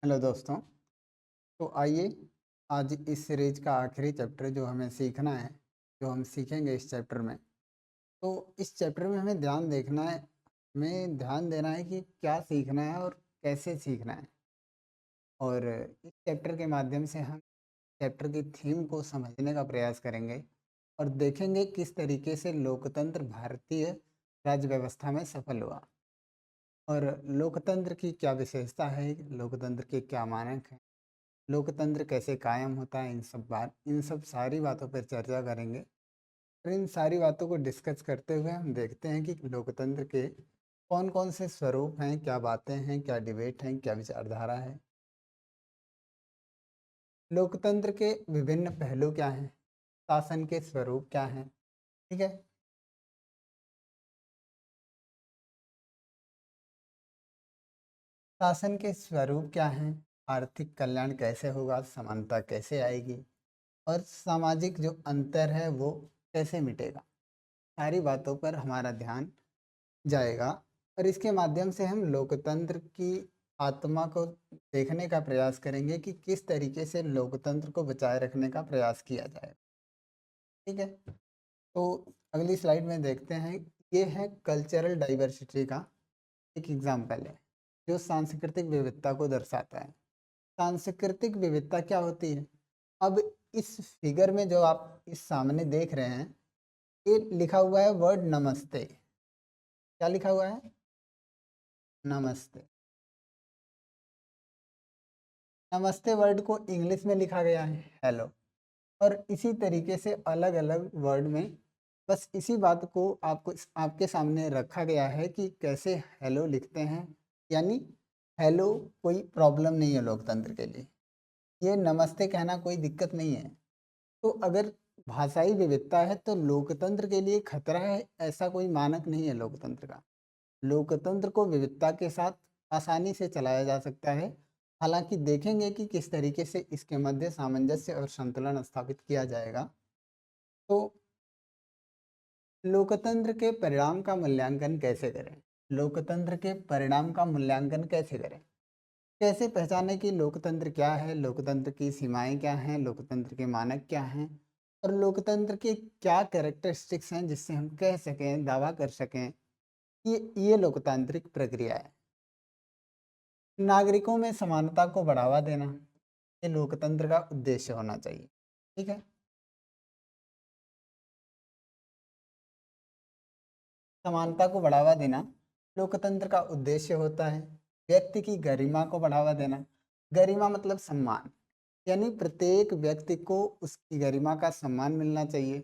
Hello दोस्तों। तो आइए आज इस सीरीज का आखिरी चैप्टर जो हमें सीखना है, जो हम सीखेंगे इस चैप्टर में। तो इस चैप्टर में हमें ध्यान देखना है, हमें ध्यान देना है कि क्या सीखना है और कैसे सीखना है। और इस चैप्टर के माध्यम से हम चैप्टर की थीम को समझने का प्रयास करेंगे और देखेंगे किस तरीके से लोकतंत्र भारतीय राज्य व्यवस्था में सफल हुआ और लोकतंत्र की क्या विशेषता है, लोकतंत्र के क्या मानक हैं, लोकतंत्र कैसे कायम होता है। इन सब सारी बातों पर चर्चा करेंगे और इन सारी बातों को डिस्कस करते हुए हम देखते हैं कि लोकतंत्र के कौन कौन से स्वरूप हैं, क्या बातें हैं, क्या डिबेट हैं, क्या विचारधारा है। लोकतंत्र के विभिन्न पहलू क्या हैं, शासन के स्वरूप क्या हैं। ठीक है। शासन के स्वरूप क्या हैं, आर्थिक कल्याण कैसे होगा, समानता कैसे आएगी और सामाजिक जो अंतर है वो कैसे मिटेगा। सारी बातों पर हमारा ध्यान जाएगा और इसके माध्यम से हम लोकतंत्र की आत्मा को देखने का प्रयास करेंगे कि किस तरीके से लोकतंत्र को बचाए रखने का प्रयास किया जाए। ठीक है। तो अगली स्लाइड में देखते हैं। ये है कल्चरल डाइवर्सिटी का एक एग्जाम्पल है जो सांस्कृतिक विविधता को दर्शाता है। सांस्कृतिक विविधता क्या होती है? अब इस फिगर में जो आप इस सामने देख रहे हैं, ये लिखा हुआ है वर्ड नमस्ते। क्या लिखा हुआ है? नमस्ते। नमस्ते वर्ड को इंग्लिश में लिखा गया है हेलो। और इसी तरीके से अलग अलग वर्ड में बस इसी बात को आपको आपके सामने रखा गया है कि कैसे हेलो लिखते हैं। यानी हेलो कोई प्रॉब्लम नहीं है लोकतंत्र के लिए, ये नमस्ते कहना कोई दिक्कत नहीं है। तो अगर भाषाई विविधता है तो लोकतंत्र के लिए खतरा है, ऐसा कोई मानक नहीं है लोकतंत्र का। लोकतंत्र को विविधता के साथ आसानी से चलाया जा सकता है। हालांकि देखेंगे कि किस तरीके से इसके मध्य सामंजस्य और संतुलन स्थापित किया जाएगा। तो लोकतंत्र के परिणाम का मूल्यांकन कैसे करें? लोकतंत्र के परिणाम का मूल्यांकन कैसे करें? कैसे पहचानें कि लोकतंत्र क्या है, लोकतंत्र की सीमाएं क्या हैं, लोकतंत्र के मानक क्या हैं और लोकतंत्र के क्या कैरेक्टरिस्टिक्स हैं जिससे हम कह सकें, दावा कर सकें कि ये लोकतांत्रिक प्रक्रिया है। नागरिकों में समानता को बढ़ावा देना, ये लोकतंत्र का उद्देश्य होना चाहिए। ठीक है। समानता को बढ़ावा देना लोकतंत्र का उद्देश्य होता है। व्यक्ति की गरिमा को बढ़ावा देना, गरिमा मतलब सम्मान, यानी प्रत्येक व्यक्ति को उसकी गरिमा का सम्मान मिलना चाहिए,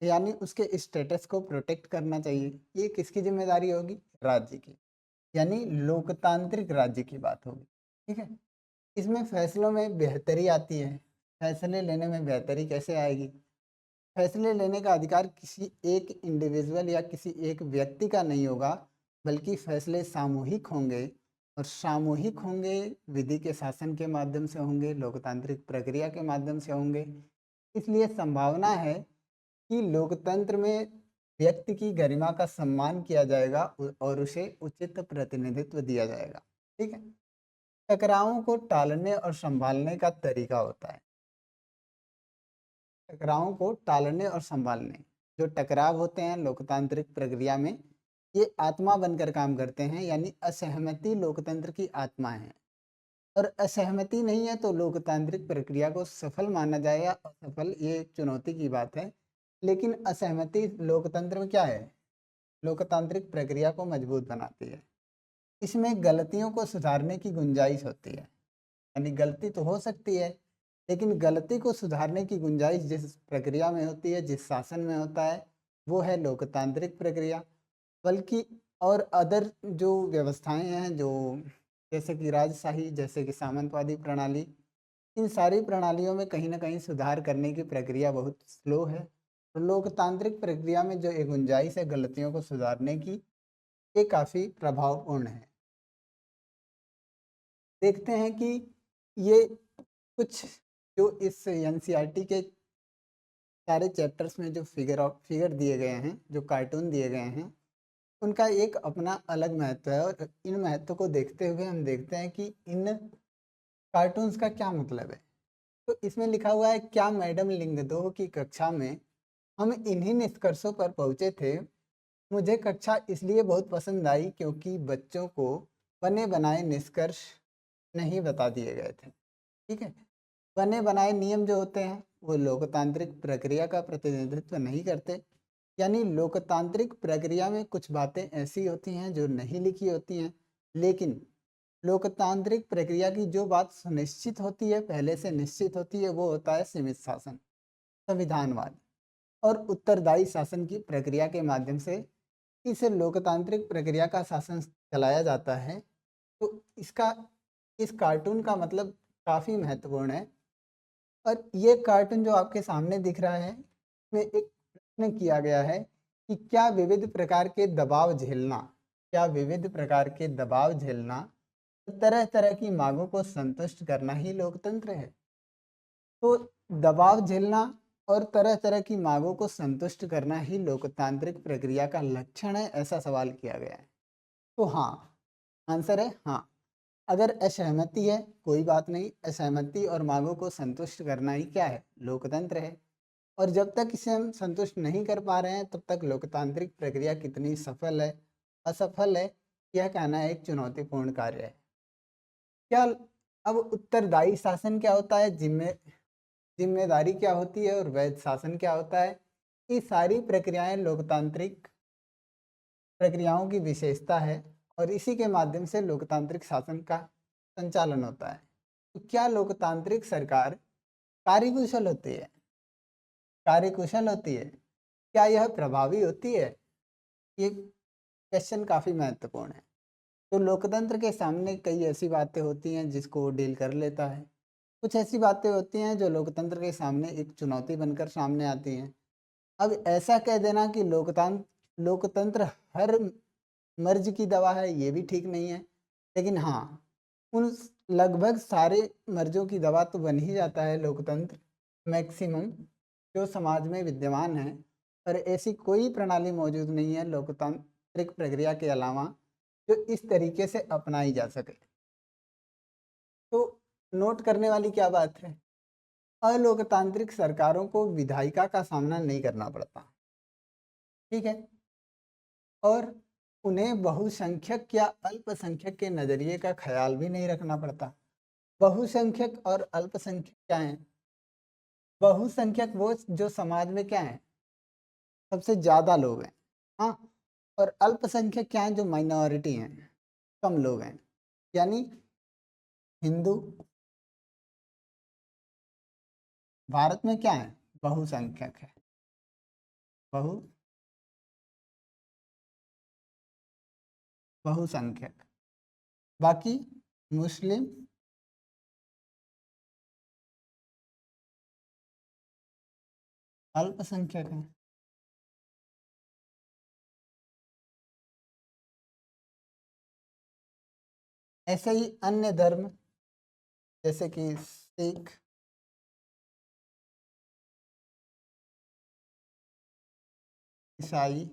यानी उसके स्टेटस को प्रोटेक्ट करना चाहिए। ये किसकी जिम्मेदारी होगी? राज्य की, यानी लोकतांत्रिक राज्य की बात होगी। ठीक है। इसमें फैसलों में बेहतरी आती है। फैसले लेने में बेहतरी कैसे आएगी? फैसले लेने का अधिकार किसी एक इंडिविजुअल या किसी एक व्यक्ति का नहीं होगा, बल्कि फैसले सामूहिक होंगे और सामूहिक होंगे, विधि के शासन के माध्यम से होंगे, लोकतांत्रिक प्रक्रिया के माध्यम से होंगे। इसलिए संभावना है कि लोकतंत्र में व्यक्ति की गरिमा का सम्मान किया जाएगा और उसे उचित प्रतिनिधित्व दिया जाएगा। ठीक है। टकरावों को टालने और संभालने का तरीका होता है। टकरावों को टालने और संभालने, जो टकराव होते हैं लोकतांत्रिक प्रक्रिया में, ये आत्मा बनकर काम करते हैं, यानी असहमति लोकतंत्र की आत्मा है। और असहमति नहीं है तो लोकतांत्रिक प्रक्रिया को सफल माना जाए या असफल, ये एक चुनौती की बात है। लेकिन असहमति लोकतंत्र में क्या है? लोकतांत्रिक प्रक्रिया को मजबूत बनाती है। इसमें गलतियों को सुधारने की गुंजाइश होती है, यानी गलती तो हो सकती है, लेकिन गलती को सुधारने की गुंजाइश जिस प्रक्रिया में होती है, जिस शासन में होता है, वो है लोकतांत्रिक प्रक्रिया। बल्कि और अदर जो व्यवस्थाएं हैं, जो जैसे कि राजशाही, जैसे कि सामंतवादी प्रणाली, इन सारी प्रणालियों में कहीं ना कहीं सुधार करने की प्रक्रिया बहुत स्लो है। तो लोकतांत्रिक प्रक्रिया में जो एक गुंजाइश है गलतियों को सुधारने की, ये काफ़ी प्रभावपूर्ण है। देखते हैं कि ये कुछ जो इस एनसीईआरटी के सारे चैप्टर्स में जो फिगर दिए गए हैं, जो कार्टून दिए गए हैं, उनका एक अपना अलग महत्व है। और इन महत्व को देखते हुए हम देखते हैं कि इन कार्टून्स का क्या मतलब है? तो इसमें लिखा हुआ है, क्या मैडम लिंगदोह की कक्षा में हम इन्हीं निष्कर्षों पर पहुंचे थे। मुझे कक्षा इसलिए बहुत पसंद आई क्योंकि बच्चों को बने बनाए निष्कर्ष नहीं बता दिए गए थे। ठीक है, बने बनाए नियम जो होते हैं वो लोकतांत्रिक प्रक्रिया का प्रतिनिधित्व नहीं करते। यानी लोकतांत्रिक प्रक्रिया में कुछ बातें ऐसी होती हैं जो नहीं लिखी होती हैं, लेकिन लोकतांत्रिक प्रक्रिया की जो बात सुनिश्चित होती है, पहले से निश्चित होती है, वो होता है सीमित शासन, संविधानवाद और उत्तरदायी शासन की प्रक्रिया के माध्यम से इस लोकतांत्रिक प्रक्रिया का शासन चलाया जाता है। तो इसका इस कार्टून का मतलब काफ़ी महत्वपूर्ण है। और ये कार्टून जो आपके सामने दिख रहा है, इसमें एक प्रश्न किया गया है कि क्या विविध प्रकार के दबाव झेलना, तरह तरह की मांगों को संतुष्ट करना ही लोकतंत्र है। तो दबाव झेलना और तरह तरह की मांगों को संतुष्ट करना ही लोकतांत्रिक प्रक्रिया का लक्षण है, ऐसा सवाल किया गया है। तो हाँ, आंसर है हाँ। अगर असहमति है कोई बात नहीं, असहमति और मांगों को संतुष्ट करना ही क्या है, लोकतंत्र है। और जब तक इसे हम संतुष्ट नहीं कर पा रहे हैं तब तक लोकतांत्रिक प्रक्रिया कितनी सफल है असफल है, यह कहना एक चुनौतीपूर्ण कार्य है। क्या अब उत्तरदायी शासन क्या होता है, जिम्मेदारी क्या होती है और वैध शासन क्या होता है, ये सारी प्रक्रियाएं लोकतांत्रिक प्रक्रियाओं की विशेषता है और इसी के माध्यम से लोकतांत्रिक शासन का संचालन होता है। तो क्या लोकतांत्रिक सरकार कार्यकुशल होती है? कार्यकुशल होती है। क्या यह प्रभावी होती है? ये क्वेश्चन काफ़ी महत्वपूर्ण है। तो लोकतंत्र के सामने कई ऐसी बातें होती हैं जिसको वो डील कर लेता है। कुछ ऐसी बातें होती हैं जो लोकतंत्र के सामने एक चुनौती बनकर सामने आती हैं। अब ऐसा कह देना कि लोकतंत्र हर मर्ज की दवा है, ये भी ठीक नहीं है। लेकिन हाँ, उन लगभग सारे मर्जों की दवा तो बन ही जाता है लोकतंत्र, मैक्सिमम जो समाज में विद्यमान है। और ऐसी कोई प्रणाली मौजूद नहीं है लोकतांत्रिक प्रक्रिया के अलावा जो इस तरीके से अपनाई जा सके। तो नोट करने वाली क्या बात है, अलोकतांत्रिक सरकारों को विधायिका का सामना नहीं करना पड़ता। ठीक है, और उन्हें बहुसंख्यक या अल्पसंख्यक के नज़रिए का ख्याल भी नहीं रखना पड़ता। बहुसंख्यक और अल्पसंख्यक क्या हैं? बहुसंख्यक वो जो समाज में क्या है, सबसे ज़्यादा लोग हैं। हाँ, और अल्पसंख्यक क्या हैं, जो माइनॉरिटी हैं, कम लोग हैं। यानी हिंदू भारत में क्या है, बहुसंख्यक है, बहु बहुसंख्यक। बाकी मुस्लिम अल्पसंख्यक हैं। ऐसे ही अन्य धर्म जैसे कि सिख, ईसाई,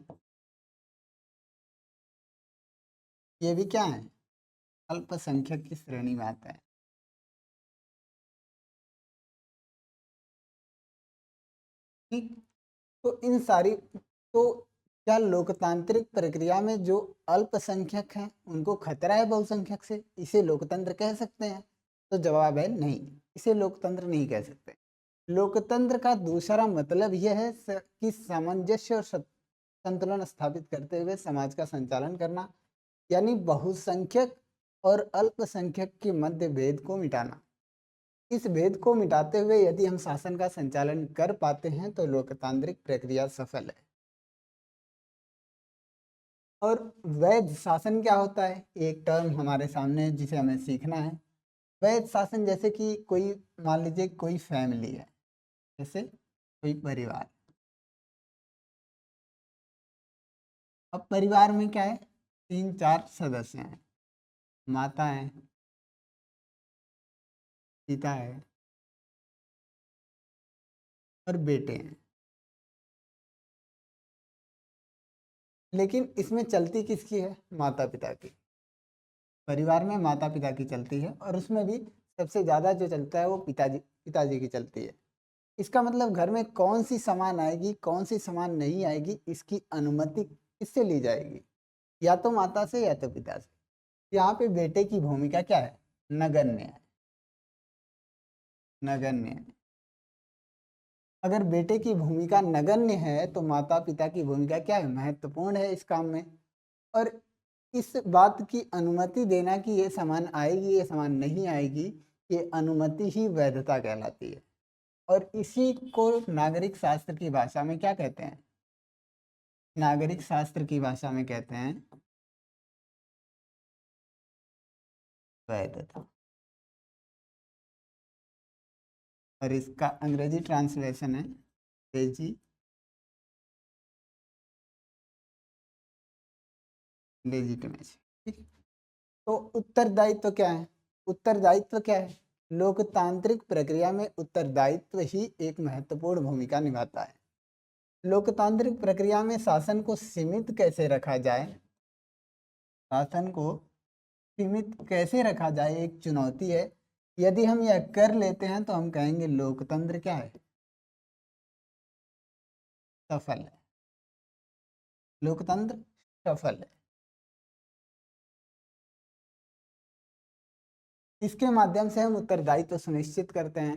ये भी क्या है, अल्पसंख्यक की श्रेणी में आता है। ठीक, तो इन सारी तो क्या लोकतांत्रिक प्रक्रिया में जो अल्पसंख्यक हैं उनको खतरा है बहुसंख्यक से, इसे लोकतंत्र कह सकते हैं? तो जवाब है नहीं, इसे लोकतंत्र नहीं कह सकते। लोकतंत्र का दूसरा मतलब यह है कि सामंजस्य और संतुलन स्थापित करते हुए समाज का संचालन करना, यानी बहुसंख्यक और अल्पसंख्यक के मध्य भेद को मिटाना। इस भेद को मिटाते हुए यदि हम शासन का संचालन कर पाते हैं तो लोकतांत्रिक प्रक्रिया सफल है। और वैध शासन क्या होता है, एक टर्म हमारे सामने है जिसे हमें सीखना है। वैध शासन जैसे कि कोई, मान लीजिए कोई फैमिली है, जैसे कोई परिवार। अब परिवार में क्या है, तीन चार सदस्य हैं, माता है, पिता है और बेटे हैं। लेकिन इसमें चलती किसकी है, माता पिता की। परिवार में माता पिता की चलती है और उसमें भी सबसे ज़्यादा जो चलता है वो पिताजी पिताजी की चलती है। इसका मतलब घर में कौन-सी सामान आएगी, कौन-सी सामान नहीं आएगी, इसकी अनुमति किससे ली जाएगी? या तो माता से या तो पिता से। यहाँ पे बेटे की भूमिका क्या है? नगण्य है, नगण्य है। अगर बेटे की भूमिका नगण्य है तो माता-पिता की भूमिका क्या है? महत्वपूर्ण है इस काम में। और इस बात की अनुमति देना कि ये सामान आएगी, ये सामान नहीं आएगी, ये अनुमति ही वैधता कहलाती है। और इसी को नागरिक शास्त्र की भाषा में क्या कहते हैं? नागरिक शास्त्र की भाषा में कहते हैं वैधता। और इसका अंग्रेजी ट्रांसलेशन है लेजी लेजिटिमेसी। ठीक है? तो उत्तरदायित्व क्या है? उत्तरदायित्व क्या है? लोकतांत्रिक प्रक्रिया में उत्तरदायित्व ही एक महत्वपूर्ण भूमिका निभाता है। लोकतांत्रिक प्रक्रिया में शासन को सीमित कैसे रखा जाए, शासन को सीमित कैसे रखा जाए एक चुनौती है। यदि हम यह कर लेते हैं तो हम कहेंगे लोकतंत्र क्या है? सफल है। लोकतंत्र सफल है। इसके माध्यम से हम उत्तरदायित्व सुनिश्चित करते हैं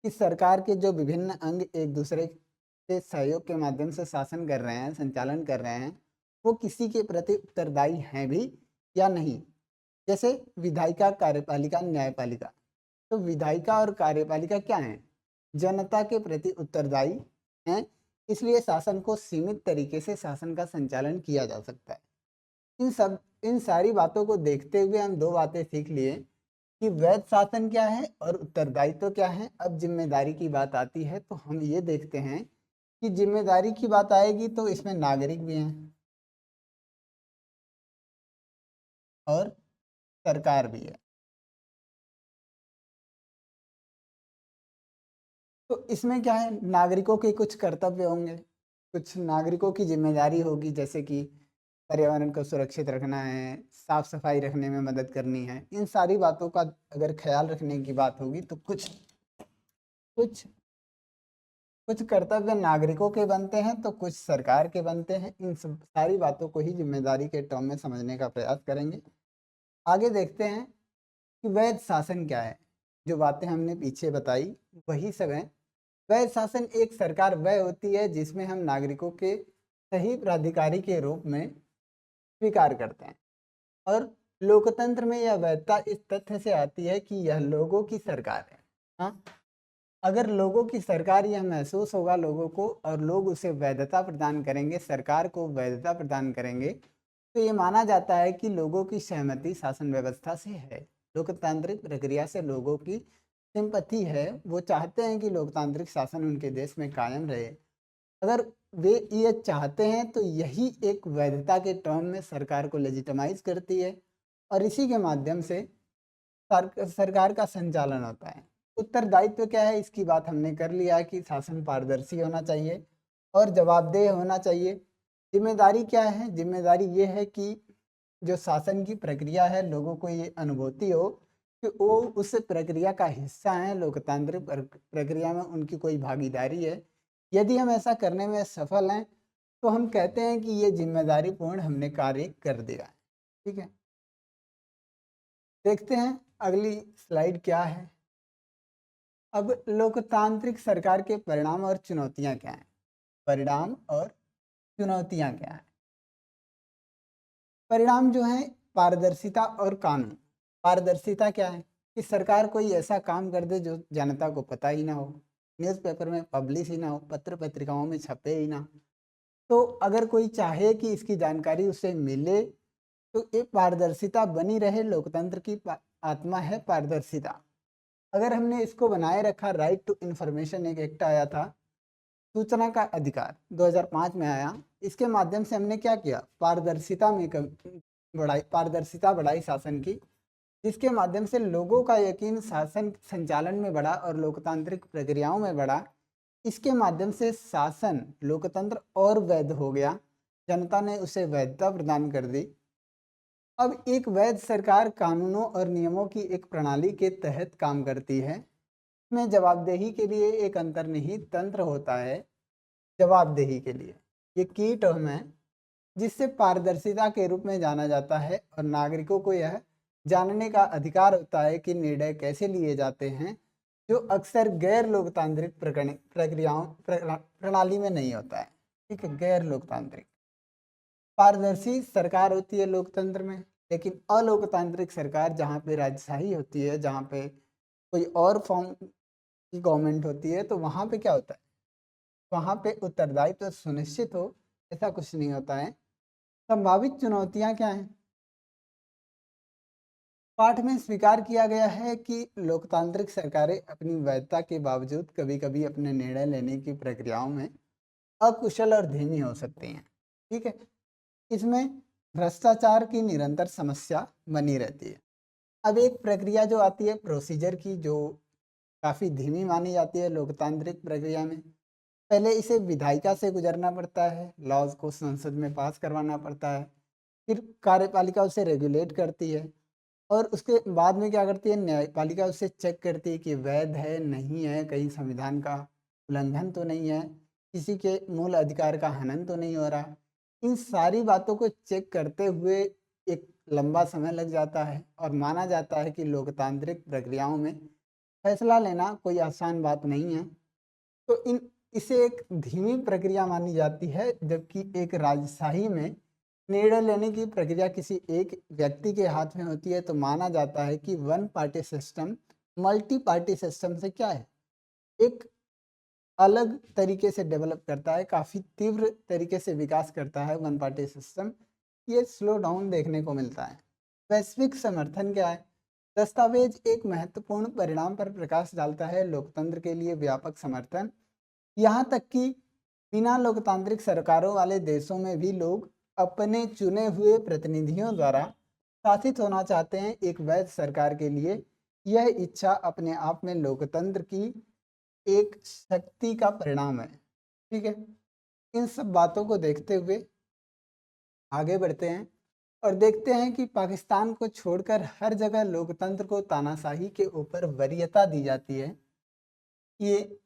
कि सरकार के जो विभिन्न अंग एक दूसरे के सहयोग के माध्यम से शासन कर रहे हैं, संचालन कर रहे हैं, वो किसी के प्रति उत्तरदायी हैं भी या नहीं। जैसे विधायिका, कार्यपालिका, न्यायपालिका। तो विधायिका और कार्यपालिका क्या हैं? जनता के प्रति उत्तरदायी हैं, इसलिए शासन को सीमित तरीके से शासन का संचालन किया जा सकता है। इन सारी बातों को देखते हुए हम दो बातें सीख लिए कि वैध शासन क्या है और उत्तरदायित्व क्या है। अब जिम्मेदारी की बात आती है तो हम ये देखते हैं कि जिम्मेदारी की बात आएगी तो इसमें नागरिक भी हैं और सरकार भी है। तो इसमें क्या है, नागरिकों के कुछ कर्तव्य होंगे, कुछ नागरिकों की जिम्मेदारी होगी, जैसे कि पर्यावरण को सुरक्षित रखना है, साफ सफाई रखने में मदद करनी है। इन सारी बातों का अगर ख्याल रखने की बात होगी तो कुछ कुछ कुछ कर्तव्य नागरिकों के बनते हैं तो कुछ सरकार के बनते हैं। इन सब सारी बातों को ही जिम्मेदारी के टर्म में समझने का प्रयास करेंगे। आगे देखते हैं कि वैध शासन क्या है। जो बातें हमने पीछे बताई वही सब है। वैध शासन एक सरकार वह होती है जिसमें हम नागरिकों के सही प्राधिकारी के रूप में स्वीकार करते हैं। और लोकतंत्र में यह वैधता इस तथ्य से आती है कि यह लोगों की सरकार है। हाँ, अगर लोगों की सरकार, यह महसूस होगा लोगों को और लोग उसे वैधता प्रदान करेंगे, सरकार को वैधता प्रदान करेंगे, तो ये माना जाता है कि लोगों की सहमति शासन व्यवस्था से है। लोकतांत्रिक प्रक्रिया से लोगों की सिंपैथी है, वो चाहते हैं कि लोकतांत्रिक शासन उनके देश में कायम रहे। अगर वे ये चाहते हैं तो यही एक वैधता के टर्म में सरकार को लेजिटिमाइज करती है और इसी के माध्यम से सरकार का संचालन होता है। उत्तरदायित्व क्या है, इसकी बात हमने कर लिया कि शासन पारदर्शी होना चाहिए और जवाबदेह होना चाहिए। जिम्मेदारी क्या है? जिम्मेदारी ये है कि जो शासन की प्रक्रिया है, लोगों को ये अनुभूति हो कि वो उस प्रक्रिया का हिस्सा हैं, लोकतांत्रिक प्रक्रिया में उनकी कोई भागीदारी है। यदि हम ऐसा करने में सफल हैं तो हम कहते हैं कि ये जिम्मेदारीपूर्ण हमने कार्य कर दिया है। ठीक है, देखते हैं अगली स्लाइड क्या है। अब लोकतांत्रिक सरकार के परिणाम और चुनौतियां क्या हैं? परिणाम और चुनौतियां क्या हैं? परिणाम जो है पारदर्शिता और कानून। पारदर्शिता क्या है कि सरकार कोई ऐसा काम कर दे जो जनता को पता ही ना हो, न्यूज़पेपर में पब्लिश ही ना हो, पत्र पत्रिकाओं में छपे ही ना। तो अगर कोई चाहे कि इसकी जानकारी उसे मिले तो एक पारदर्शिता बनी रहे। लोकतंत्र की आत्मा है पारदर्शिता। अगर हमने इसको बनाए रखा, राइट टू इन्फॉर्मेशन एक एक्ट आया था, सूचना का अधिकार 2005 में आया। इसके माध्यम से हमने क्या किया, पारदर्शिता में बढ़ाई, पारदर्शिता बढ़ाई शासन की, जिसके माध्यम से लोगों का यकीन शासन संचालन में बढ़ा और लोकतांत्रिक प्रक्रियाओं में बढ़ा। इसके माध्यम से शासन, लोकतंत्र और वैध हो गया। जनता ने उसे वैधता प्रदान कर दी। अब एक वैध सरकार कानूनों और नियमों की एक प्रणाली के तहत काम करती है। इसमें जवाबदेही के लिए एक अंतर्निहित तंत्र होता है। जवाबदेही के लिए ये की टर्म है, जिससे पारदर्शिता के रूप में जाना जाता है और नागरिकों को यह जानने का अधिकार होता है कि निर्णय कैसे लिए जाते हैं, जो अक्सर गैर लोकतांत्रिक प्रणाली में नहीं होता है। ठीक है, गैर लोकतांत्रिक। पारदर्शी सरकार होती है लोकतंत्र में, लेकिन अलोकतांत्रिक सरकार जहाँ पे राजशाही होती है, जहाँ पे कोई और फॉर्म की गवर्नमेंट होती है, तो वहाँ पे क्या होता है, वहाँ पे उत्तरदायित्व तो सुनिश्चित हो, ऐसा कुछ नहीं होता है। संभावित चुनौतियाँ क्या हैं? पाठ में स्वीकार किया गया है कि लोकतांत्रिक सरकारें अपनी वैधता के बावजूद कभी-कभी अपने निर्णय लेने की प्रक्रियाओं में अकुशल और धीमी हो सकती हैं। ठीक है, इसमें भ्रष्टाचार की निरंतर समस्या बनी रहती है। अब एक प्रक्रिया जो आती है प्रोसीजर की, जो काफ़ी धीमी मानी जाती है लोकतांत्रिक प्रक्रिया में। पहले इसे विधायिका से गुजरना पड़ता है, लॉज को संसद में पास करवाना पड़ता है, फिर कार्यपालिका उसे रेगुलेट करती है और उसके बाद में क्या करती है, न्यायपालिका उसे चेक करती है कि वैध है, नहीं है, कहीं संविधान का उल्लंघन तो नहीं है, किसी के मूल अधिकार का हनन तो नहीं हो रहा। इन सारी बातों को चेक करते हुए एक लंबा समय लग जाता है और माना जाता है कि लोकतांत्रिक प्रक्रियाओं में फैसला लेना कोई आसान बात नहीं है। तो इन इसे एक धीमी प्रक्रिया मानी जाती है, जबकि एक राजशाही में निर्णय लेने की प्रक्रिया किसी एक व्यक्ति के हाथ में होती है, तो माना जाता है कि one party system multi party system से क्या है, एक अलग तरीके से डेवलप करता है, काफ़ी तीव्र तरीके से विकास करता है वन पार्टी सिस्टम। ये स्लो डाउन देखने को मिलता है। वैश्विक समर्थन क्या है? दस्तावेज एक महत्वपूर्ण परिणाम पर प्रकाश डालता है, लोकतंत्र के लिए व्यापक समर्थन। यहाँ तक कि बिना लोकतांत्रिक सरकारों वाले देशों में भी लोग अपने चुने हुए प्रतिनिधियों द्वारा शासित होना चाहते हैं एक वैध सरकार के लिए। यह इच्छा अपने आप में लोकतंत्र की एक शक्ति का परिणाम है। ठीक है, इन सब बातों को देखते हुए आगे बढ़ते हैं और देखते हैं कि पाकिस्तान को छोड़कर हर जगह लोकतंत्र को तानाशाही के ऊपर वरीयता दी जाती है। ये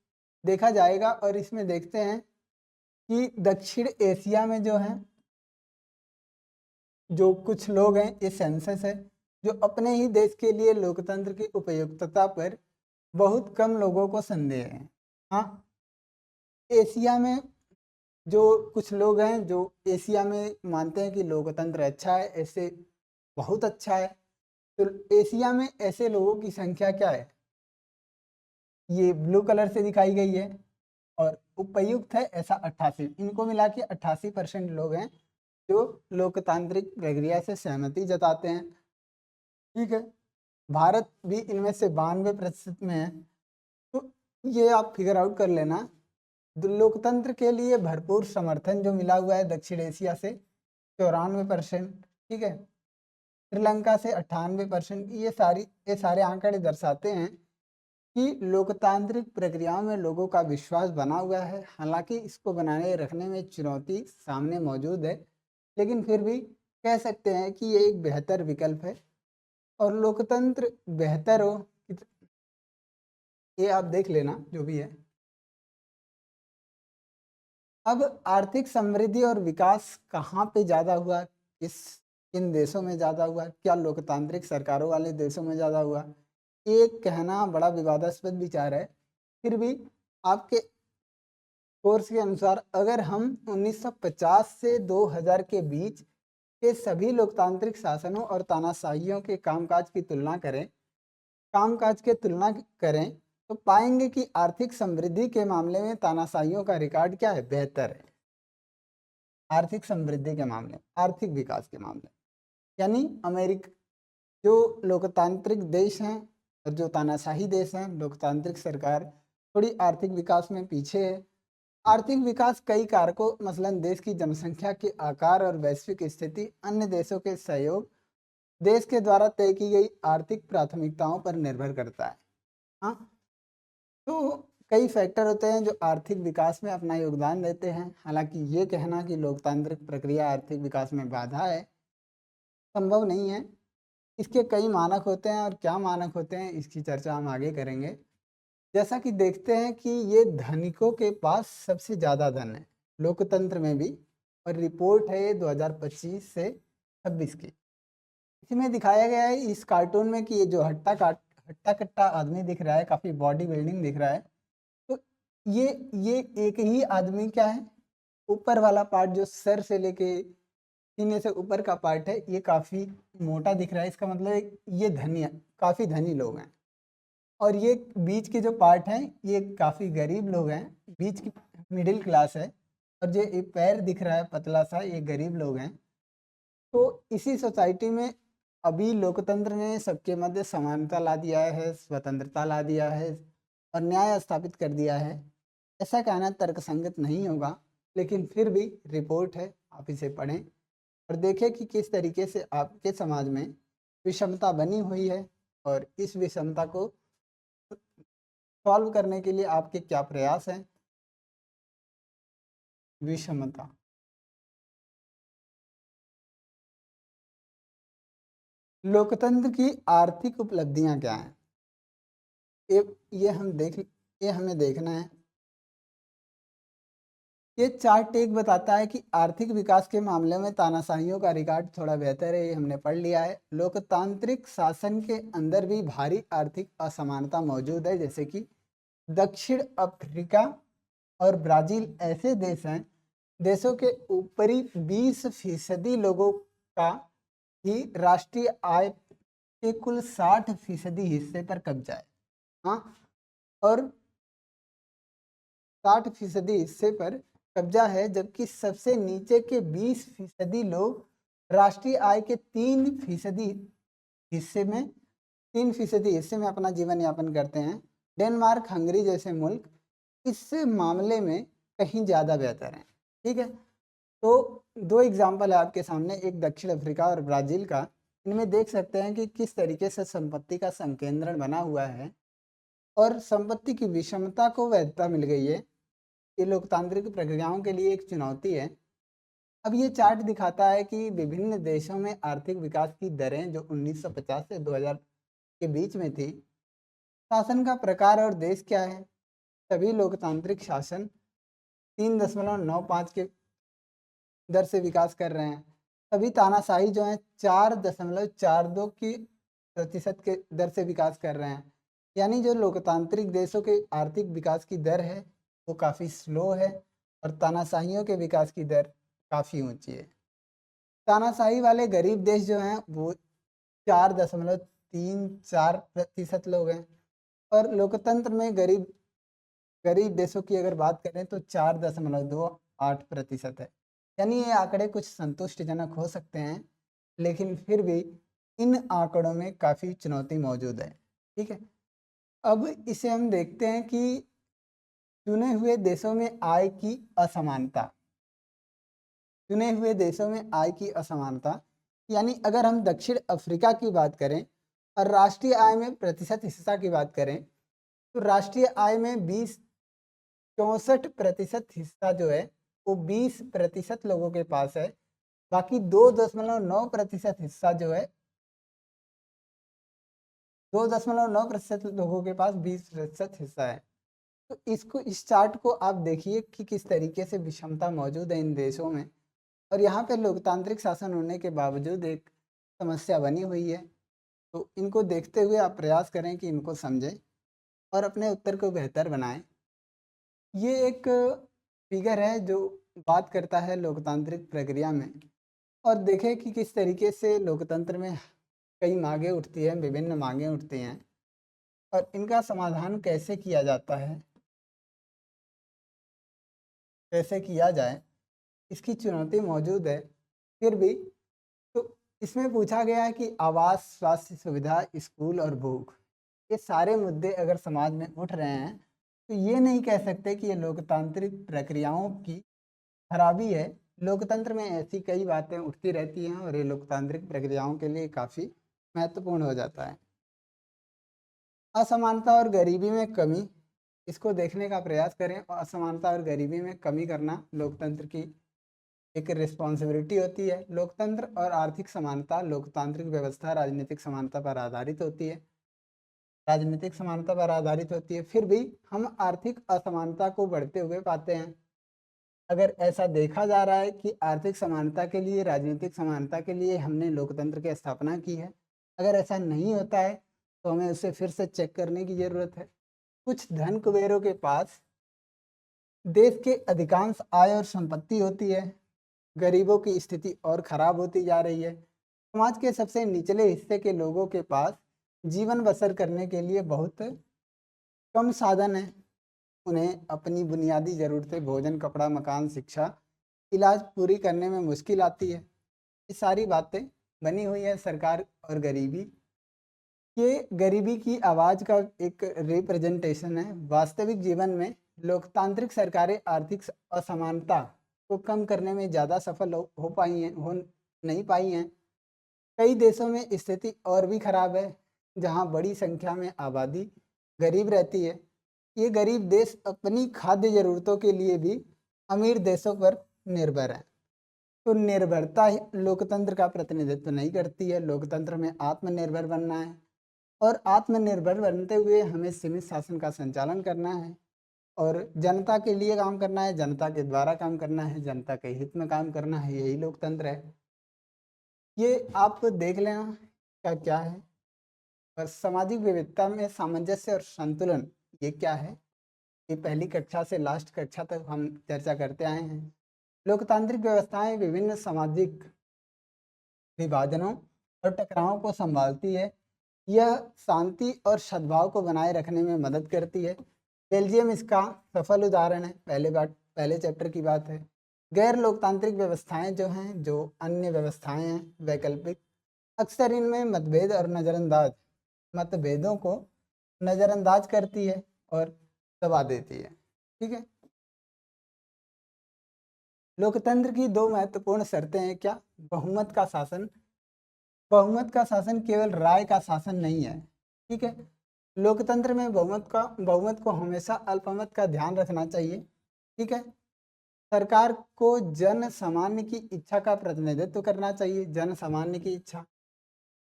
देखा जाएगा और इसमें देखते हैं कि दक्षिण एशिया में जो है, जो कुछ लोग हैं, ये सेंसस है, जो अपने ही देश के लिए लोकतंत्र की उपयुक्तता पर बहुत कम लोगों को संदेह है। हाँ, एशिया में जो कुछ लोग हैं जो एशिया में मानते हैं कि लोकतंत्र अच्छा है, ऐसे बहुत अच्छा है। तो एशिया में ऐसे लोगों की संख्या क्या है, ये ब्लू कलर से दिखाई गई है और उपयुक्त है ऐसा 88। इनको मिला के 88% लोग हैं जो लोकतांत्रिक प्रक्रिया से सहमति जताते हैं। ठीक है, भारत भी इनमें से 92% में है। तो ये आप फिगर आउट कर लेना। लोकतंत्र के लिए भरपूर समर्थन जो मिला हुआ है दक्षिण एशिया से 94%। ठीक है, श्रीलंका से 98%। ये सारे आंकड़े दर्शाते हैं कि लोकतांत्रिक प्रक्रियाओं में लोगों का विश्वास बना हुआ है। हालांकि इसको बनाए रखने में चुनौती सामने मौजूद है, लेकिन फिर भी कह सकते हैं कि ये एक बेहतर विकल्प है। और लोकतंत्र बेहतर हो, ये आप देख लेना जो भी है। अब आर्थिक समृद्धि और विकास कहाँ पे ज़्यादा हुआ, किस किन देशों में ज़्यादा हुआ, क्या लोकतांत्रिक सरकारों वाले देशों में ज़्यादा हुआ, ये कहना बड़ा विवादास्पद विचार है। फिर भी आपके कोर्स के अनुसार अगर हम 1950 से 2000 के बीच के सभी लोकतांत्रिक शासनों और तानाशाहियों के कामकाज के तुलना करें, तो पाएंगे कि आर्थिक समृद्धि के मामले में तानाशाहियों का रिकॉर्ड क्या है, बेहतर है। आर्थिक समृद्धि के मामले, आर्थिक विकास के मामले, यानी अमेरिका जो लोकतांत्रिक देश हैं और जो तानाशाही देश हैं, लोकतांत्रिक सरकार थोड़ी आर्थिक विकास में पीछे है। आर्थिक विकास कई कारकों, मसलन देश की जनसंख्या के आकार और वैश्विक स्थिति, अन्य देशों के सहयोग, देश के द्वारा तय की गई आर्थिक प्राथमिकताओं पर निर्भर करता है। हाँ, तो कई फैक्टर होते हैं जो आर्थिक विकास में अपना योगदान देते हैं। हालांकि ये कहना कि लोकतांत्रिक प्रक्रिया आर्थिक विकास में बाधा है, संभव नहीं है। इसके कई मानक होते हैं और क्या मानक होते हैं इसकी चर्चा हम आगे करेंगे। जैसा कि देखते हैं कि ये धनिकों के पास सबसे ज़्यादा धन है लोकतंत्र में भी, और रिपोर्ट है ये 2025 से 26 की। इसमें दिखाया गया है इस कार्टून में कि ये जो हट्टा कट्टा आदमी दिख रहा है, काफ़ी बॉडी बिल्डिंग दिख रहा है। तो ये ये एक ही आदमी क्या है, ऊपर वाला पार्ट जो सर से लेके सीने से ऊपर का पार्ट है ये काफ़ी मोटा दिख रहा है। इसका मतलब ये धनी है, काफ़ी धनी लोग हैं। और ये बीच के जो पार्ट हैं ये काफ़ी गरीब लोग हैं, बीच की मिडिल क्लास है। और जो ये पैर दिख रहा है पतला सा, ये गरीब लोग हैं। तो इसी सोसाइटी में अभी लोकतंत्र ने सबके मध्य समानता ला दिया है, स्वतंत्रता ला दिया है और न्याय स्थापित कर दिया है। ऐसा कहना तर्कसंगत नहीं होगा, लेकिन फिर भी रिपोर्ट है, आप इसे पढ़ें और देखें कि किस तरीके से आपके समाज में विषमता बनी हुई है और इस विषमता को सॉल्व करने के लिए आपके क्या प्रयास हैं। विषमता, लोकतंत्र की आर्थिक उपलब्धियां क्या हैं, ये ये हम देख ये हमें देखना है। ये चार्ट एक बताता है कि आर्थिक विकास के मामले में तानाशाहियों का रिकॉर्ड थोड़ा बेहतर है, ये हमने पढ़ लिया है। लोकतांत्रिक शासन के अंदर भी भारी आर्थिक असमानता मौजूद है, जैसे कि दक्षिण अफ्रीका और ब्राज़ील ऐसे देश हैं, देशों के ऊपरी 20% लोगों का ही राष्ट्रीय आय के कुल 60% हिस्से पर कब्जा है। हाँ, और 60% हिस्से पर कब्जा है, जबकि सबसे नीचे के 20% लोग राष्ट्रीय आय के 3% हिस्से में 3% हिस्से में अपना जीवन यापन करते हैं। डेनमार्क, हंगरी जैसे मुल्क इस मामले में कहीं ज़्यादा बेहतर हैं। ठीक है, तो दो एग्जाम्पल है आपके सामने, एक दक्षिण अफ्रीका और ब्राज़ील का। इनमें देख सकते हैं कि किस तरीके से संपत्ति का संकेंद्रण बना हुआ है और संपत्ति की विषमता को वैधता मिल गई है। ये लोकतांत्रिक प्रक्रियाओं के लिए एक चुनौती है। अब ये चार्ट दिखाता है कि विभिन्न देशों में आर्थिक विकास की दरें जो 1950 से 2000 के बीच में थी। शासन का प्रकार और देश क्या है। सभी लोकतांत्रिक शासन 3.95 के दर से विकास कर रहे हैं। सभी तानाशाही जो हैं 4.42 की प्रतिशत के दर से विकास कर रहे हैं। यानी जो लोकतांत्रिक देशों के आर्थिक विकास की दर है वो काफ़ी स्लो है और तानाशाहियों के विकास की दर काफ़ी ऊंची है। तानाशाही वाले गरीब देश जो हैं वो 4.34% लोग हैं, और लोकतंत्र में गरीब गरीब देशों की अगर बात करें तो 4.28% है। यानी ये आंकड़े कुछ संतुष्टिजनक हो सकते हैं, लेकिन फिर भी इन आंकड़ों में काफ़ी चुनौती मौजूद है। ठीक है, अब इसे हम देखते हैं कि चुने हुए देशों में आय की असमानता। चुने हुए देशों में आय की असमानता, यानी अगर हम दक्षिण अफ्रीका की बात करें और राष्ट्रीय आय में प्रतिशत हिस्सा की बात करें, तो राष्ट्रीय आय में 64% हिस्सा जो है वो 20% लोगों के पास है। बाकी 2.9% हिस्सा जो है 2.9% लोगों के पास 20% हिस्सा है। तो इसको इस चार्ट को आप देखिए कि किस तरीके से विषमता मौजूद है इन देशों में, और यहाँ पे लोकतांत्रिक शासन होने के बावजूद एक समस्या बनी हुई है। तो इनको देखते हुए आप प्रयास करें कि इनको समझें और अपने उत्तर को बेहतर बनाएं। ये एक फिगर है जो बात करता है लोकतांत्रिक प्रक्रिया में, और देखें कि किस तरीके से लोकतंत्र में कई मांगें उठती हैं, विभिन्न मांगें उठती हैं और इनका समाधान कैसे किया जाता है, कैसे किया जाए, इसकी चुनौती मौजूद है। फिर भी तो इसमें पूछा गया है कि आवास, स्वास्थ्य सुविधा, स्कूल और भूख, ये सारे मुद्दे अगर समाज में उठ रहे हैं तो ये नहीं कह सकते कि ये लोकतांत्रिक प्रक्रियाओं की खराबी है। लोकतंत्र में ऐसी कई बातें उठती रहती हैं और ये लोकतांत्रिक प्रक्रियाओं के लिए काफ़ी महत्वपूर्ण हो जाता है। असमानता और गरीबी में कमी, इसको देखने का प्रयास करें और असमानता और गरीबी में कमी करना लोकतंत्र की एक रिस्पॉन्सिबिलिटी होती है। लोकतंत्र और आर्थिक समानता, लोकतांत्रिक व्यवस्था राजनीतिक समानता पर आधारित होती है, राजनीतिक समानता पर आधारित होती है। फिर भी हम आर्थिक असमानता को बढ़ते हुए पाते हैं। अगर ऐसा देखा जा रहा है कि आर्थिक समानता के लिए, राजनीतिक समानता के लिए हमने लोकतंत्र की स्थापना की है, अगर ऐसा नहीं होता है तो हमें उसे फिर से चेक करने की ज़रूरत है। कुछ धन कुबेरों के पास देश के अधिकांश आय और संपत्ति होती है, गरीबों की स्थिति और खराब होती जा रही है। समाज के सबसे निचले हिस्से के लोगों के पास जीवन बसर करने के लिए बहुत कम साधन है। उन्हें अपनी बुनियादी ज़रूरतें भोजन, कपड़ा, मकान, शिक्षा, इलाज पूरी करने में मुश्किल आती है। ये सारी बातें बनी हुई है सरकार और गरीबी। ये गरीबी की आवाज़ का एक रिप्रेजेंटेशन है। वास्तविक जीवन में लोकतांत्रिक सरकारें आर्थिक असमानता को कम करने में ज़्यादा सफल हो पाई हैं, हो नहीं पाई हैं। कई देशों में स्थिति और भी खराब है, जहाँ बड़ी संख्या में आबादी गरीब रहती है। ये गरीब देश अपनी खाद्य ज़रूरतों के लिए भी अमीर देशों पर निर्भर हैं। तो निर्भरता ही लोकतंत्र का प्रतिनिधित्व नहीं करती है। लोकतंत्र में आत्मनिर्भर बनना है और आत्मनिर्भर बनते हुए हमें सीमित शासन का संचालन करना है और जनता के लिए काम करना है, जनता के द्वारा काम करना है, जनता के हित में काम करना है। यही लोकतंत्र है। ये आप देख लेना क्या क्या है। और सामाजिक विविधता में सामंजस्य और संतुलन, ये क्या है? ये पहली कक्षा से लास्ट कक्षा तक हम चर्चा करते आए हैं। लोकतांत्रिक व्यवस्थाएं विभिन्न सामाजिक विभाजनों और टकरावों को संभालती है। यह शांति और सद्भाव को बनाए रखने में मदद करती है। बेल्जियम इसका सफल उदाहरण है। पहले चैप्टर की बात है। गैर लोकतांत्रिक व्यवस्थाएं जो हैं, जो अन्य व्यवस्थाएं हैं वैकल्पिक, अक्सर इनमें मतभेदों को नज़रअंदाज करती है और दबा देती है। ठीक है। लोकतंत्र की दो महत्वपूर्ण शर्तें हैं। क्या? बहुमत का शासन। बहुमत का शासन केवल राय का शासन नहीं है। ठीक है। लोकतंत्र में बहुमत को हमेशा अल्पमत का ध्यान रखना चाहिए। ठीक है। सरकार को जन सामान्य की इच्छा का प्रतिनिधित्व करना चाहिए, जन सामान्य की इच्छा।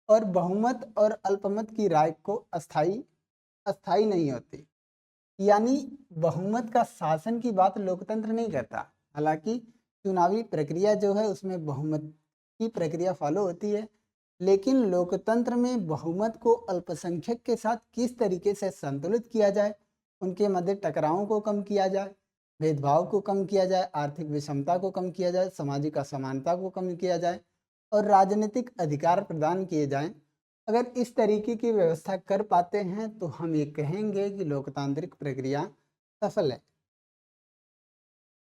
और बहुमत और अल्पमत की राय को अस्थाई अस्थाई नहीं होती। यानी बहुमत का शासन की बात लोकतंत्र नहीं करता। हालांकि चुनावी प्रक्रिया जो है उसमें बहुमत की प्रक्रिया फॉलो होती है, लेकिन लोकतंत्र में बहुमत को अल्पसंख्यक के साथ किस तरीके से संतुलित किया जाए, उनके मध्य टकरावों को कम किया जाए, भेदभाव को कम किया जाए, आर्थिक विषमता को कम किया जाए, सामाजिक असमानता को कम किया जाए और राजनीतिक अधिकार प्रदान किए जाएं। अगर इस तरीके की व्यवस्था कर पाते हैं तो हम ये कहेंगे कि लोकतांत्रिक प्रक्रिया सफल है।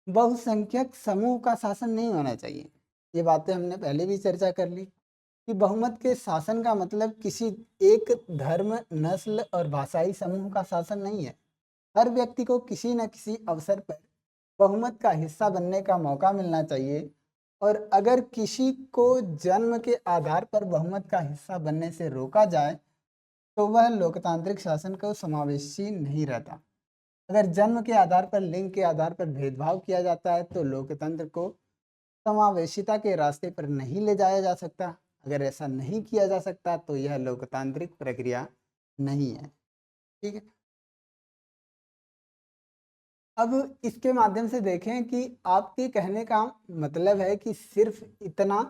बहुसंख्यक समूह का शासन नहीं होना चाहिए। ये बातें हमने पहले भी चर्चा कर ली कि बहुमत के शासन का मतलब किसी एक धर्म, नस्ल और भाषाई समूह का शासन नहीं है। हर व्यक्ति को किसी न किसी अवसर पर बहुमत का हिस्सा बनने का मौका मिलना चाहिए और अगर किसी को जन्म के आधार पर बहुमत का हिस्सा बनने से रोका जाए तो वह लोकतांत्रिक शासन को समावेशी नहीं रहता। अगर जन्म के आधार पर, लिंग के आधार पर भेदभाव किया जाता है तो लोकतंत्र को समावेशिता के रास्ते पर नहीं ले जाया जा सकता। अगर ऐसा नहीं किया जा सकता तो यह लोकतांत्रिक प्रक्रिया नहीं है। ठीक है। अब इसके माध्यम से देखें कि आपके कहने का मतलब है कि सिर्फ इतना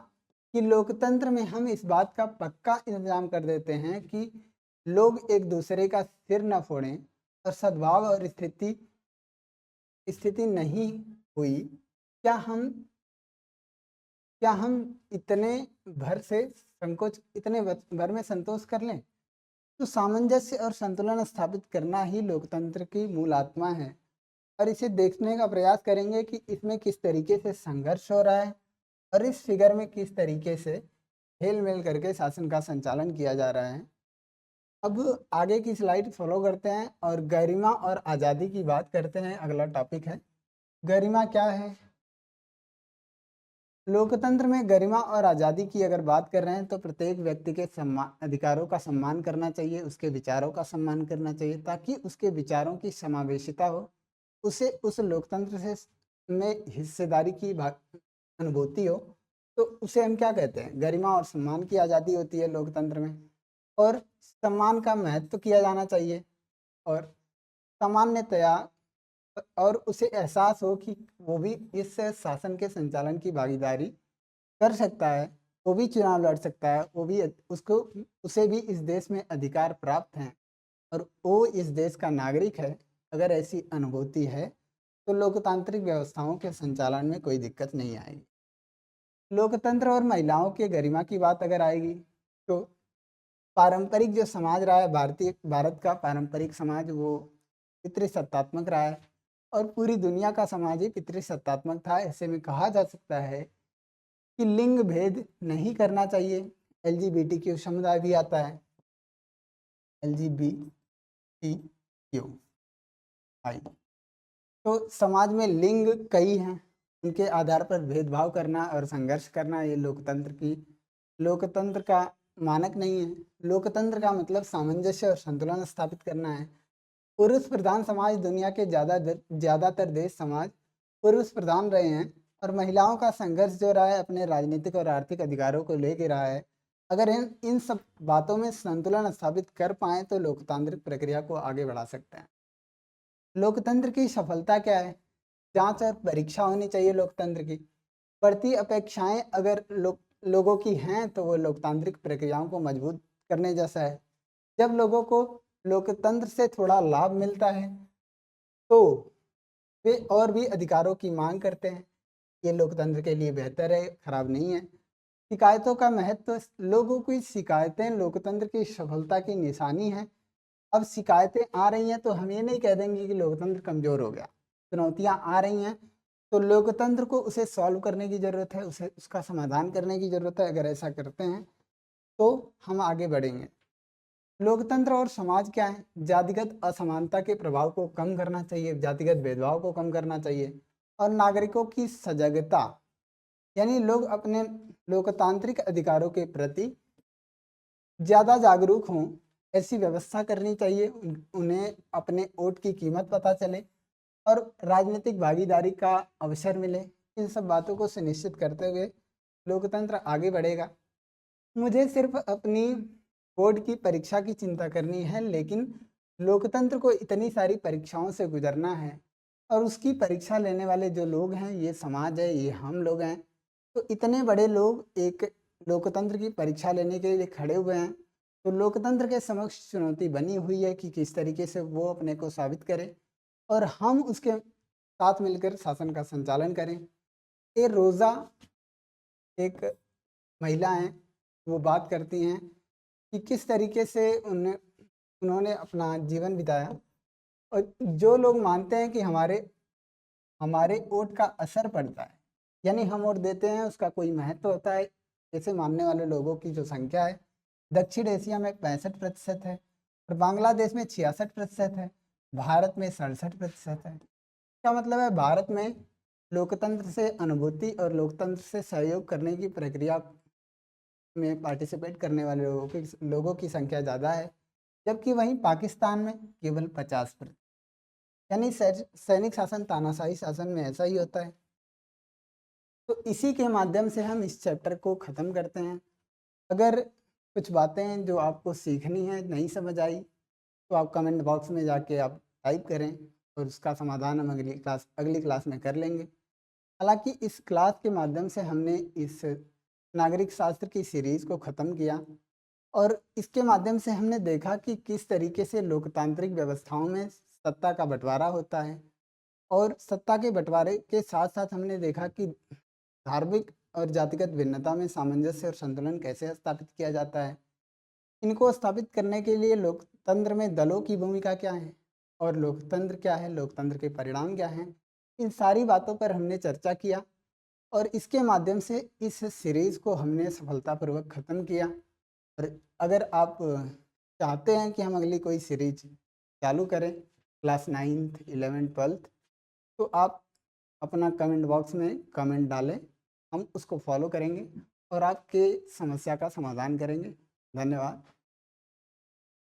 कि लोकतंत्र में हम इस बात का पक्का इंतजाम कर देते हैं कि लोग एक दूसरे का सिर न फोड़ें और सद्भाव और स्थिति नहीं हुई। क्या हम इतने इतने भर में संतोष कर लें? तो सामंजस्य और संतुलन स्थापित करना ही लोकतंत्र की मूल आत्मा है और इसे देखने का प्रयास करेंगे कि इसमें किस तरीके से संघर्ष हो रहा है और इस फिगर में किस तरीके से हेल मेल करके शासन का संचालन किया जा रहा है। अब आगे की स्लाइड फॉलो करते हैं और गरिमा और आज़ादी की बात करते हैं। अगला टॉपिक है गरिमा क्या है। लोकतंत्र में गरिमा और आज़ादी की अगर बात कर रहे हैं तो प्रत्येक व्यक्ति के अधिकारों का सम्मान करना चाहिए, उसके विचारों का सम्मान करना चाहिए ताकि उसके विचारों की समावेशिता हो, उसे उस लोकतंत्र से में हिस्सेदारी की अनुभूति हो, तो उसे हम क्या कहते हैं? गरिमा और सम्मान की आज़ादी होती है लोकतंत्र में, और सम्मान का महत्व किया जाना चाहिए, और सामान्यतया और उसे एहसास हो कि वो भी इस शासन के संचालन की भागीदारी कर सकता है, वो भी चुनाव लड़ सकता है, वो भी उसको उसे भी इस देश में अधिकार प्राप्त हैं और वो इस देश का नागरिक है। अगर ऐसी अनुभूति है, तो लोकतांत्रिक व्यवस्थाओं के संचालन में कोई दिक्कत नहीं आएगी। लोकतंत्र और महिलाओं की गरिमा की बात अगर आएगी, तो पारंपरिक जो समाज रहा है, भारत का पारंपरिक समाज, वो पितृसत्तात्मक रहा है और पूरी दुनिया का समाज ही पितृसत्तात्मक था। ऐसे में कहा जा सकता है कि लिंग भेद नहीं करना चाहिए। एलजीबीटीक्यू समुदाय भी आता है, एलजीबीटीक्यू आई। तो समाज में लिंग कई हैं, उनके आधार पर भेदभाव करना और संघर्ष करना ये लोकतंत्र का मानक नहीं है। लोकतंत्र का मतलब सामंजस्य और संतुलन स्थापित करना है। पुरुष प्रधान समाज, दुनिया के ज़्यादातर देश समाज पुरुष प्रधान रहे हैं और महिलाओं का संघर्ष जो रहा है अपने राजनीतिक और आर्थिक अधिकारों को लेकर रहा है। अगर इन इन सब बातों में संतुलन स्थापित कर पाएँ तो लोकतांत्रिक प्रक्रिया को आगे बढ़ा सकते हैं। लोकतंत्र की सफलता क्या है? जांच और परीक्षा होनी चाहिए लोकतंत्र की। बढ़ती अपेक्षाएं अगर लोगों की हैं तो वो लोकतांत्रिक प्रक्रियाओं को मजबूत करने जैसा है। जब लोगों को लोकतंत्र से थोड़ा लाभ मिलता है तो वे और भी अधिकारों की मांग करते हैं। ये लोकतंत्र के लिए बेहतर है, खराब नहीं है। शिकायतों का महत्व, लोगों की शिकायतें लोकतंत्र की सफलता की निशानी है। अब शिकायतें आ रही हैं तो हम ये नहीं कह देंगे कि लोकतंत्र कमज़ोर हो गया। चुनौतियाँ आ रही हैं तो लोकतंत्र को उसे सॉल्व करने की ज़रूरत है, उसे उसका समाधान करने की ज़रूरत है। अगर ऐसा करते हैं तो हम आगे बढ़ेंगे। लोकतंत्र और समाज क्या है? जातिगत असमानता के प्रभाव को कम करना चाहिए, जातिगत भेदभाव को कम करना चाहिए और नागरिकों की सजगता, यानी लोग अपने लोकतांत्रिक अधिकारों के प्रति ज़्यादा जागरूक हों, ऐसी व्यवस्था करनी चाहिए। उन्हें अपने वोट की कीमत पता चले और राजनीतिक भागीदारी का अवसर मिले। इन सब बातों को सुनिश्चित करते हुए लोकतंत्र आगे बढ़ेगा। मुझे सिर्फ अपनी बोर्ड की परीक्षा की चिंता करनी है, लेकिन लोकतंत्र को इतनी सारी परीक्षाओं से गुजरना है और उसकी परीक्षा लेने वाले जो लोग हैं, ये समाज है, ये हम लोग हैं। तो इतने बड़े लोग एक लोकतंत्र की परीक्षा लेने के लिए खड़े हुए हैं, तो लोकतंत्र के समक्ष चुनौती बनी हुई है कि किस तरीके से वो अपने को साबित करे और हम उसके साथ मिलकर शासन का संचालन करें। ये रोज़ा एक महिला हैं, वो बात करती हैं कि किस तरीके से उन्होंने अपना जीवन बिताया और जो लोग मानते हैं कि हमारे हमारे वोट का असर पड़ता है, यानी हम वोट देते हैं उसका कोई महत्व होता है, ऐसे मानने वाले लोगों की जो संख्या है दक्षिण एशिया में 65% है और बांग्लादेश में 66% है, भारत में 67% है। इसका मतलब है भारत में लोकतंत्र से अनुभूति और लोकतंत्र से सहयोग करने की प्रक्रिया में पार्टिसिपेट करने वाले लोगों की संख्या ज़्यादा है, जबकि वहीं पाकिस्तान में केवल 50%। यानी सैनिक शासन, तानाशाही शासन में ऐसा ही होता है। तो इसी के माध्यम से हम इस चैप्टर को ख़त्म करते हैं। अगर कुछ बातें जो आपको सीखनी है नहीं समझ आई तो आप कमेंट बॉक्स में जाके आप टाइप करें और उसका समाधान हम अगली क्लास में कर लेंगे। हालांकि इस क्लास के माध्यम से हमने इस नागरिक शास्त्र की सीरीज़ को ख़त्म किया और इसके माध्यम से हमने देखा कि किस तरीके से लोकतांत्रिक व्यवस्थाओं में सत्ता का बंटवारा होता है और सत्ता के बंटवारे के साथ साथ हमने देखा कि धार्मिक और जातिगत भिन्नता में सामंजस्य और संतुलन कैसे स्थापित किया जाता है। इनको स्थापित करने के लिए लोकतंत्र में दलों की भूमिका क्या है और लोकतंत्र क्या है, लोकतंत्र के परिणाम क्या हैं, इन सारी बातों पर हमने चर्चा किया और इसके माध्यम से इस सीरीज़ को हमने सफलतापूर्वक ख़त्म किया। और अगर आप चाहते हैं कि हम अगली कोई सीरीज चालू करें क्लास 9th 11th 12th, तो आप अपना कमेंट बॉक्स में कमेंट डालें, हम उसको फॉलो करेंगे और आपके समस्या का समाधान करेंगे। धन्यवाद।